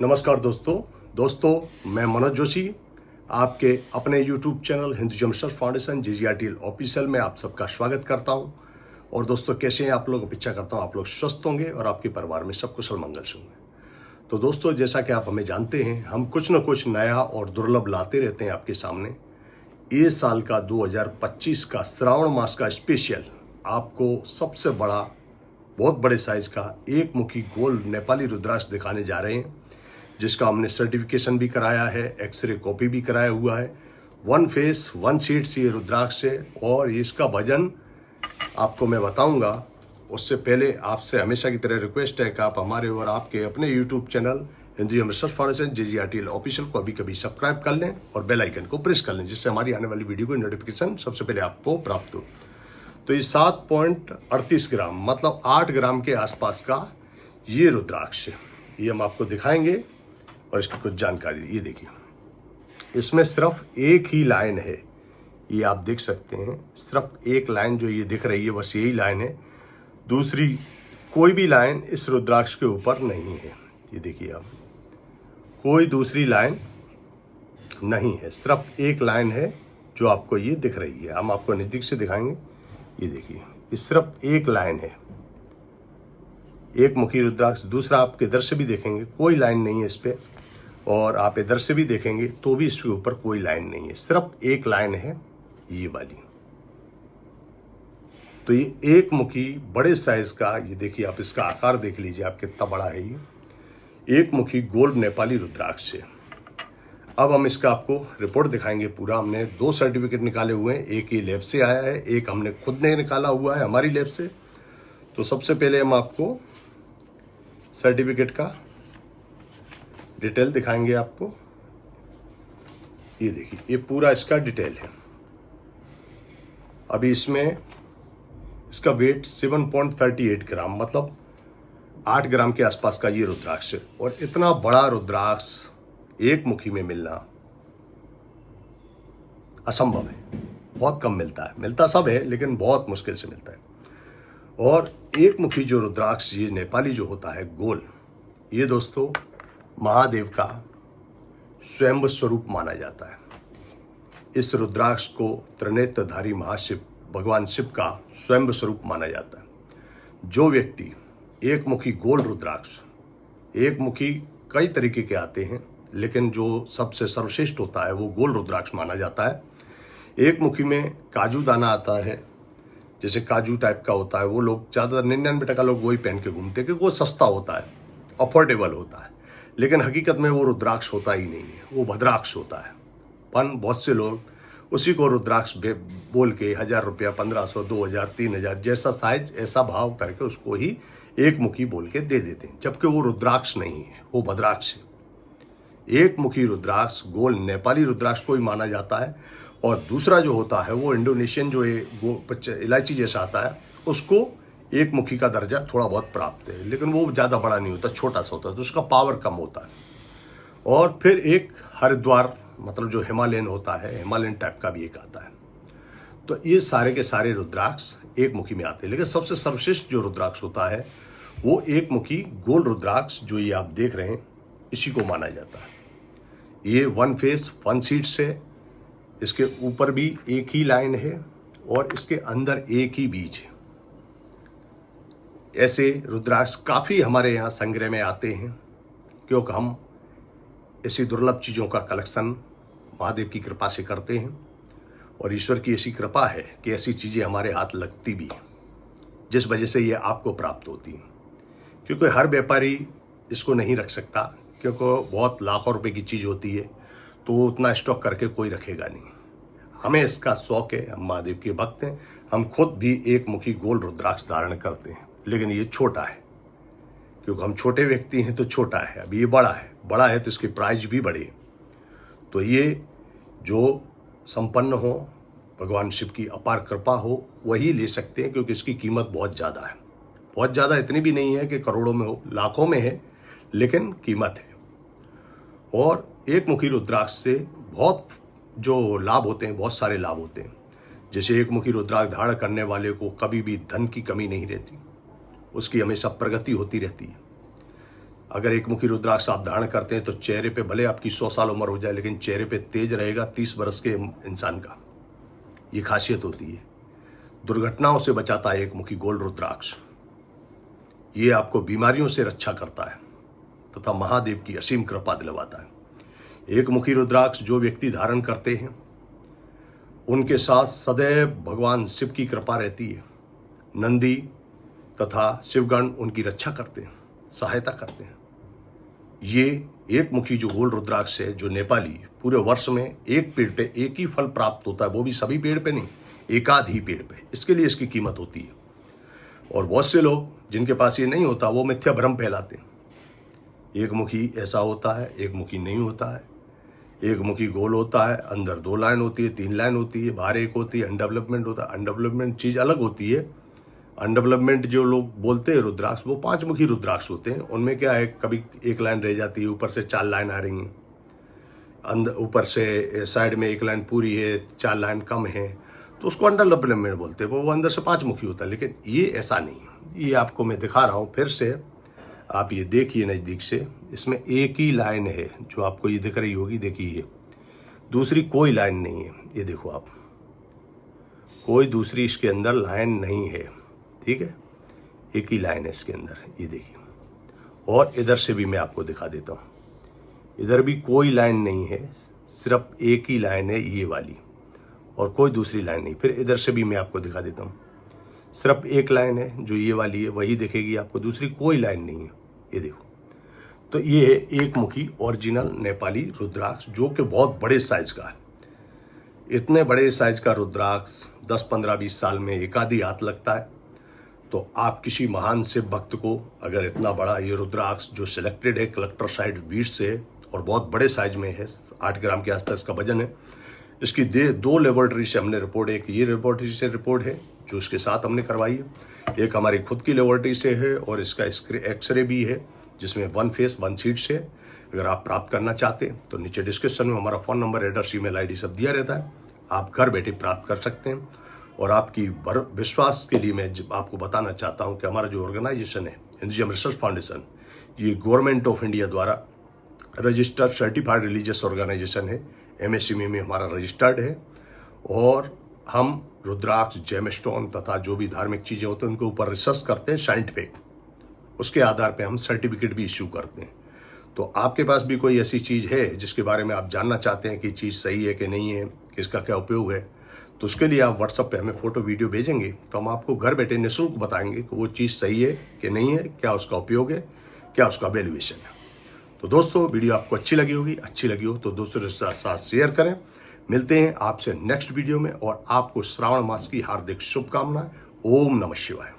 नमस्कार दोस्तों मैं मनोज जोशी आपके अपने YouTube channel Hinduism research foundation JGRTL official में आप सबका स्वागत करता हूं। और दोस्तों कैसे हैं आप लोग? अपेक्षा करता हूं आप लोग स्वस्थ होंगे और आपके परिवार में सब कुशल मंगल से होंगे। तो दोस्तों जैसा कि आप हमें जानते हैं, हम कुछ न कुछ नया और दुर्लभ लाते रहते हैं आपके सामने। ये साल का 2025 का श्रावण मास का स्पेशल आपको सबसे बड़ा, बहुत बड़े साइज का एक मुखी गोल नेपाली रुद्राक्ष दिखाने जा रहे हैं, जिसका हमने सर्टिफिकेशन भी कराया है, एक्सरे कॉपी भी कराया हुआ है। 1 फेस 1 सीड्स ये रुद्राक्ष है और इसका वजन आपको मैं बताऊंगा। उससे पहले आपसे हमेशा की तरह रिक्वेस्ट है कि आप हमारे और आपके अपने YouTube channel Hinduism research foundation JGRTL official को अभी कभी सब्सक्राइब कर लें और बेल आइकन को प्रेस कर लें, जिससे हमारी आने वाली वीडियो की नोटिफिकेशन सबसे पहले आपको प्राप्त हो। तो ये 7.38 ग्राम मतलब 8 ग्राम के आसपास का ये रुद्राक्ष है। ये हम आपको दिखाएंगे और इसकी कुछ जानकारी। ये देखिए, इसमें सिर्फ एक ही लाइन है, ये आप देख सकते हैं। सिर्फ एक लाइन जो ये दिख रही है, बस यही लाइन है। दूसरी कोई भी लाइन इस रुद्राक्ष के ऊपर नहीं है। ये देखिए आप, कोई दूसरी लाइन नहीं है, सिर्फ एक लाइन है जो आपको ये दिख रही है। हम आपको नज़दीक से दिखाएंगे। ये देखिए, ये सिर्फ एक लाइन है, एक मुखी रुद्राक्ष। दूसरा आप इधर से भी देखेंगे, कोई लाइन नहीं है इस पे, और आप इधर से भी देखेंगे तो भी इसके ऊपर कोई लाइन नहीं है, सिर्फ एक लाइन है, ये वाली। तो ये एक मुखी बड़े साइज का, ये देखिए आप, इसका आकार देख लीजिए आप कितना बड़ा है। ये एक मुखी गोल्ड नेपाली रुद्राक्ष है। अब हम इसका आपको रिपोर्ट दिखाएंगे पूरा। हमने 2 सर्टिफिकेट निकाले हुए हैं, एक ये लैब से आया है, एक हमने खुद ने निकाला हुआ है हमारी लैब से। तो सबसे पहले हम आपको सर्टिफिकेट का डिटेल दिखाएंगे आपको। ये देखिए, ये पूरा इसका डिटेल है। अभी इसमें इसका वेट 7.38 ग्राम मतलब 8 ग्राम के आसपास का ये रुद्राक्ष है। और इतना बड़ा रुद्राक्ष एक मुखी में मिलना असंभव है, बहुत कम मिलता है। मिलता सब है लेकिन बहुत मुश्किल से मिलता है। और एक मुखी जो रुद्राक्ष ये नेपाली जो होता है गोल, ये दोस्तों महादेव का स्वयं स्वरूप माना जाता है। इस रुद्राक्ष को त्रिनेत्रधारी महाशिव भगवान शिव का स्वयं स्वरूप माना जाता है। जो व्यक्ति एक मुखी गोल रुद्राक्ष, एक मुखी कई तरीके के आते हैं, लेकिन जो सबसे सर्वश्रेष्ठ होता है वो गोल रुद्राक्ष माना जाता है। एक मुखी में काजू दाना आता है, जैसे काजू टाइप का होता है, वो लोग ज़्यादातर 99% लोग वही पहन के घूमते हैं क्योंकि वो सस्ता होता है, अफोर्डेबल होता है। लेकिन हकीकत में वो रुद्राक्ष होता ही नहीं है, वो भद्राक्ष होता है। बहुत से लोग उसी को रुद्राक्ष बोल के 1000 रुपया, 1500, 2000, 3000 जैसा साइज ऐसा भाव करके उसको ही एक मुखी बोल के दे देते हैं, जबकि वो रुद्राक्ष नहीं है, वो भद्राक्ष है। एक मुखी रुद्राक्ष गोल नेपाली रुद्राक्ष को ही माना जाता है। और दूसरा जो होता है वो इंडोनेशियन जो इलायची जैसा आता है, उसको एक मुखी का दर्जा थोड़ा बहुत प्राप्त है, लेकिन वो ज़्यादा बड़ा नहीं होता, छोटा सा होता है, तो उसका पावर कम होता है। और फिर एक हरिद्वार मतलब जो हिमालयन होता है, हिमालयन टाइप का भी एक आता है। तो ये सारे के सारे रुद्राक्ष एक मुखी में आते हैं, लेकिन सबसे सर्वश्रेष्ठ जो रुद्राक्ष होता है वो एक मुखी गोल रुद्राक्ष जो ये आप देख रहे हैं, इसी को माना जाता है। ये 1 फेस 1 सीड्स है, इसके ऊपर भी एक ही लाइन है और इसके अंदर एक ही बीज है। ऐसे रुद्राक्ष काफ़ी हमारे यहाँ संग्रह में आते हैं, क्योंकि हम ऐसी दुर्लभ चीज़ों का कलेक्शन महादेव की कृपा से करते हैं। और ईश्वर की ऐसी कृपा है कि ऐसी चीज़ें हमारे हाथ लगती भी हैं, जिस वजह से ये आपको प्राप्त होती हैं। क्योंकि हर व्यापारी इसको नहीं रख सकता, क्योंकि बहुत लाखों रुपए की चीज़ होती है, तो उतना स्टॉक करके कोई रखेगा नहीं। हमें इसका शौक है, हम महादेव के भक्त हैं। हम खुद भी एक मुखी गोल रुद्राक्ष धारण करते हैं, लेकिन ये छोटा है, क्योंकि हम छोटे व्यक्ति हैं तो छोटा है। अभी ये बड़ा है तो इसकी प्राइस भी बड़ी। तो ये जो संपन्न हो, भगवान शिव की अपार कृपा हो, वही ले सकते हैं, क्योंकि इसकी कीमत बहुत ज़्यादा है। बहुत ज़्यादा इतनी भी नहीं है कि करोड़ों में हो, लाखों में है, लेकिन कीमत है। और एक मुखी रुद्राक्ष से बहुत जो लाभ होते हैं, बहुत सारे लाभ होते हैं। जैसे एक मुखी रुद्राक्ष धारण करने वाले को कभी भी धन की कमी नहीं रहती, उसकी हमेशा प्रगति होती रहती है। अगर एक मुखी रुद्राक्ष आप धारण करते हैं तो चेहरे पे भले आपकी 100 साल उम्र हो जाए, लेकिन चेहरे पे तेज रहेगा 30 वर्ष के इंसान का। ये खासियत होती है। दुर्घटनाओं से बचाता है एक मुखी गोल्ड रुद्राक्ष। ये आपको बीमारियों से रक्षा करता है तथा महादेव की असीम कृपा दिलवाता है। एक मुखी रुद्राक्ष जो व्यक्ति धारण करते हैं उनके साथ सदैव भगवान शिव की कृपा रहती है। नंदी तथा शिवगण उनकी रक्षा करते हैं, सहायता करते हैं। ये एक मुखी जो गोल्ड रुद्राक्ष है, जो नेपाली, पूरे वर्ष में एक पेड़ पे एक ही फल प्राप्त होता है, वो भी सभी पेड़ पे नहीं, एकाध ही पेड़ पे। इसके लिए इसकी कीमत होती है। और बहुत से लोग जिनके पास ये नहीं होता वो मिथ्या भ्रम फैलाते हैं। एक मुखी ऐसा होता है, एक मुखी नहीं होता है। एक मुखी गोल होता है, अंदर 2 लाइन होती है, 3 लाइन होती है, बाहर एक होती है। अनडेवलपमेंट होता है। अनडेवलपमेंट चीज अलग होती है। अनडेवलपमेंट जो लोग बोलते हैं रुद्राक्ष, वो 5 मुखी रुद्राक्ष होते हैं। उनमें क्या है, कभी 1 लाइन रह जाती है, ऊपर से 4 लाइन आ रही हैं, अंदर ऊपर से साइड में 1 लाइन पूरी है, 4 लाइन कम है, तो उसको अनडेवलपमेंट बोलते हैं। वो अंदर से 5 मुखी होता है। लेकिन ये ऐसा नहीं है। ये आपको मैं दिखा रहा हूँ फिर से, आप ये देखिए नज़दीक से। इसमें एक ही लाइन है जो आपको ये दिख रही होगी। देखिए ये दूसरी कोई लाइन नहीं है। ये देखो आप, कोई दूसरी इसके अंदर लाइन नहीं है। ठीक है, एक ही लाइन है इसके अंदर। ये देखिए, और इधर से भी मैं आपको दिखा देता हूँ। इधर भी कोई लाइन नहीं है, सिर्फ एक ही लाइन है ये वाली, और कोई दूसरी लाइन नहीं। फिर इधर से भी मैं आपको दिखा देता हूँ। सिर्फ एक लाइन है जो ये वाली है, वही दिखेगी आपको, दूसरी कोई लाइन नहीं है। ये देखो, तो ये है एक मुखी ओरिजिनल नेपाली रुद्राक्ष, जो कि बहुत बड़े साइज का है। इतने बड़े साइज का रुद्राक्ष 10, 15, 20 साल में एक आधी हाथ लगता है। तो आप किसी महान शिव भक्त को अगर इतना बड़ा ये रुद्राक्ष जो सिलेक्टेड है कलेक्टर साइड बीट से, और बहुत बड़े साइज में है, 8 ग्राम के आसपास का वजन है। इसकी 2 लेबोरेटरी से हमने रिपोर्ट, एक ये लेबोरेटरी से रिपोर्ट है जो इसके साथ हमने करवाई है, एक हमारी खुद की लेबोरेटरी से है, और इसका एक्सरे भी है जिसमें 1 फेस 1 सीट से। अगर आप प्राप्त करना चाहते हैं तो नीचे डिस्क्रिप्शन में हमारा phone number, address, email ID सब दिया रहता है। आप घर बैठे प्राप्त कर सकते हैं। और आपकी विश्वास के लिए मैं आपको बताना चाहता हूं कि हमारा जो ऑर्गेनाइजेशन है हिंदुइज्म रिसर्च फाउंडेशन, ये गवर्नमेंट ऑफ इंडिया द्वारा रजिस्टर्ड सर्टिफाइड रिलीजियस ऑर्गेनाइजेशन है। MACME में हमारा रजिस्टर्ड है। और हम रुद्राक्ष, जेमस्टोन तथा जो भी धार्मिक चीज़ें होती हैं उनके ऊपर रिसर्च करते हैं साइंटिफिक। उसके आधार पे हम सर्टिफिकेट भी इश्यू करते हैं। तो आपके पास भी कोई ऐसी चीज़ है जिसके बारे में आप जानना चाहते हैं कि चीज़ सही है कि नहीं है, कि इसका क्या उपयोग है, तो उसके लिए आप व्हाट्सएप पे हमें फ़ोटो वीडियो भेजेंगे तो हम आपको घर बैठे निःशुल्क बताएंगे कि वो चीज़ सही है कि नहीं है, क्या उसका उपयोग है, क्या उसका वैल्यूएशन है। तो दोस्तों, वीडियो आपको अच्छी लगी होगी। अच्छी लगी हो तो दोस्तों के साथ शेयर करें। मिलते हैं आपसे नेक्स्ट वीडियो में, और आपको श्रावण मास की हार्दिक शुभकामनाएं। ओम नमः शिवाय।